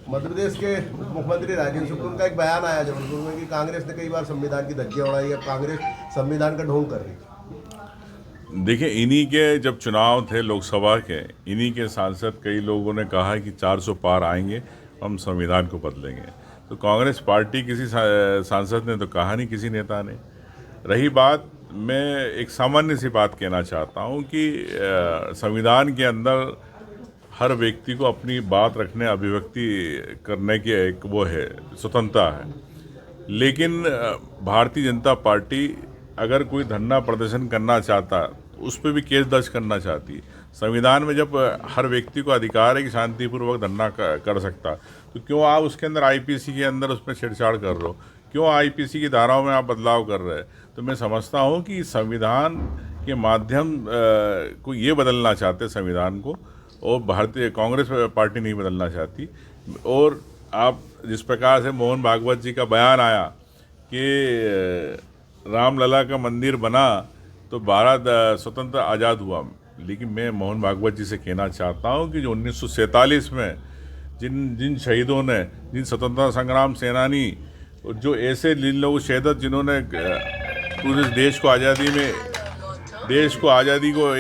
मध्य प्रदेश के मुख्यमंत्री राजेंद्र शुक्ल का एक बयान आया जबलपुर में कि कांग्रेस ने कई बार संविधान की धज्जियां उड़ाई है, कांग्रेस संविधान का ढोंग कर रही है। देखिए, इन्हीं के जब चुनाव थे लोकसभा के, इन्हीं के सांसद कई लोगों ने कहा कि 400 पार आएंगे, हम संविधान को बदलेंगे। तो कांग्रेस पार्टी किसी सांसद ने तो कहा नहीं, किसी नेता ने। रही बात, मैं एक सामान्य सी बात कहना चाहता हूँ कि संविधान के अंदर हर व्यक्ति को अपनी बात रखने, अभिव्यक्ति करने की एक वो है, स्वतंत्रता है। लेकिन भारतीय जनता पार्टी अगर कोई धरना प्रदर्शन करना चाहता, उस पर भी केस दर्ज करना चाहती। संविधान में जब हर व्यक्ति को अधिकार है कि शांतिपूर्वक धरना कर सकता, तो क्यों आप उसके अंदर आईपीसी के अंदर उसमें छेड़छाड़ कर रहे हो? क्यों आईपीसी की धाराओं में आप बदलाव कर रहे हैं? तो मैं समझता हूँ कि संविधान के माध्यम को ये बदलना चाहते संविधान को, और भारतीय कांग्रेस पार्टी नहीं बदलना चाहती। और आप जिस प्रकार से मोहन भागवत जी का बयान आया कि रामलला का मंदिर बना तो भारत स्वतंत्र आज़ाद हुआ, लेकिन मैं मोहन भागवत जी से कहना चाहता हूं कि जो 1947 में जिन शहीदों ने, जिन स्वतंत्रता संग्राम सेनानी, जो ऐसे लोग शहीद जिन्होंने पूरे देश को आज़ादी को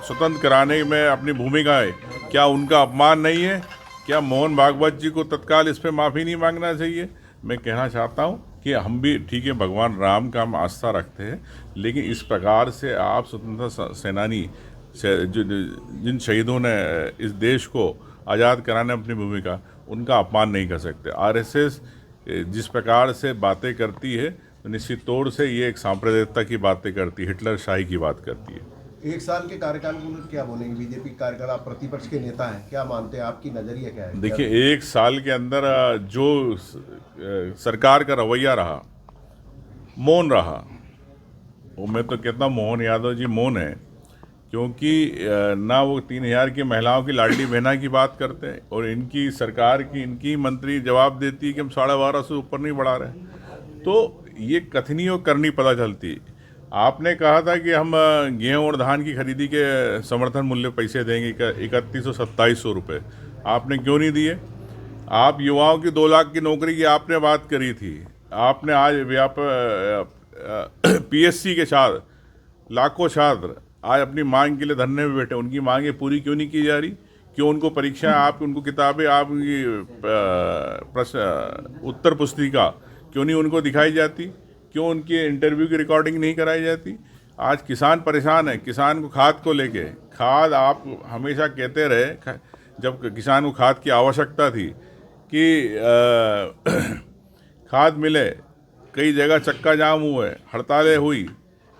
स्वतंत्र कराने में अपनी भूमिका है, क्या उनका अपमान नहीं है? क्या मोहन भागवत जी को तत्काल इस पर माफ़ी नहीं मांगना चाहिए? मैं कहना चाहता हूँ कि हम भी ठीक है, भगवान राम का हम आस्था रखते हैं, लेकिन इस प्रकार से आप स्वतंत्रता सेनानी जिन शहीदों ने इस देश को आज़ाद कराने में अपनी भूमिका, उनका अपमान नहीं कर सकते। आरएसएस जिस प्रकार से बातें करती है, तो निश्चित तौर से ये एक सांप्रदायिकता की बातें करती है, हिटलर शाही की बात करती है। एक साल के कार्यकाल को क्या बोलेंगे? बीजेपी कार्यकाल, आप प्रतिपक्ष के नेता हैं, क्या मानते हैं, आपकी नजरिया क्या है? देखिए, एक साल के अंदर जो सरकार का रवैया रहा, मौन रहा, वो मैं तो कहता हूँ मोहन यादव जी मौन है, क्योंकि ना वो 3000 की महिलाओं की लाडली बहना की बात करते हैं, और इनकी सरकार की, इनकी मंत्री जवाब देती है कि हम 12.5 से ऊपर नहीं बढ़ा रहे। तो ये कथनी और करनी पता चलती। आपने कहा था कि हम गेहूं और धान की खरीदी के समर्थन मूल्य पैसे देंगे 3100-2700 रुपये, आपने क्यों नहीं दिए? आप युवाओं की 2 लाख की नौकरी की आपने बात करी थी, आपने आज पीएससी के छात्र, लाखों छात्र आज अपनी मांग के लिए धरने में बैठे, उनकी मांगें पूरी क्यों नहीं की जा रही? क्यों उनको परीक्षाएं, आप उनको किताबें, आप उनकी प्रश्न उत्तर पुस्तिका क्यों नहीं उनको दिखाई जाती? क्यों उनके इंटरव्यू की रिकॉर्डिंग नहीं कराई जाती? आज किसान परेशान है, किसान को खाद को लेके। खाद आप हमेशा कहते रहे, जब किसान को खाद की आवश्यकता थी कि खाद मिले, कई जगह चक्का जाम हुए, हड़तालें हुई,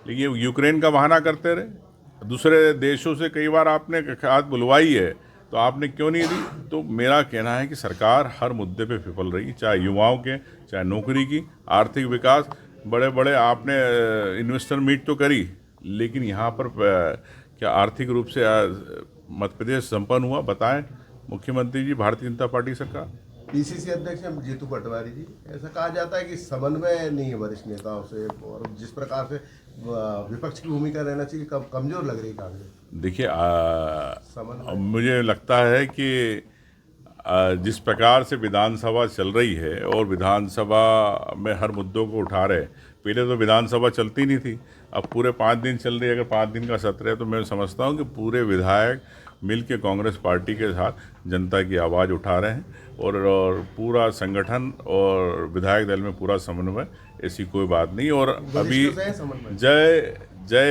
लेकिन यूक्रेन का बहाना करते रहे। दूसरे देशों से कई बार आपने खाद बुलवाई है, तो आपने क्यों नहीं दी? तो मेरा कहना है कि सरकार हर मुद्दे पे विफल रही, चाहे युवाओं के, चाहे नौकरी की, आर्थिक विकास। बड़े बड़े आपने इन्वेस्टर मीट तो करी, लेकिन यहाँ पर क्या आर्थिक रूप से मध्य प्रदेश संपन्न हुआ? बताएं मुख्यमंत्री जी, भारतीय जनता पार्टी सरकार। पीसीसी अध्यक्ष हैं जीतू पटवारी जी, ऐसा कहा जाता है कि समन्वय नहीं है वरिष्ठ नेताओं से, और जिस प्रकार से विपक्ष की भूमिका रहना चाहिए, कमजोर लग रही है कांग्रेस। देखिए, मुझे लगता है कि जिस प्रकार से विधानसभा चल रही है, और विधानसभा में हर मुद्दों को उठा रहे, पहले तो विधानसभा चलती नहीं थी, अब पूरे 5 दिन चल रही है। अगर 5 दिन का सत्र है, तो मैं समझता हूँ कि पूरे विधायक मिल के कांग्रेस पार्टी के साथ जनता की आवाज़ उठा रहे हैं, और पूरा संगठन और विधायक दल में पूरा समन्वय, ऐसी कोई बात नहीं। और अभी जय जय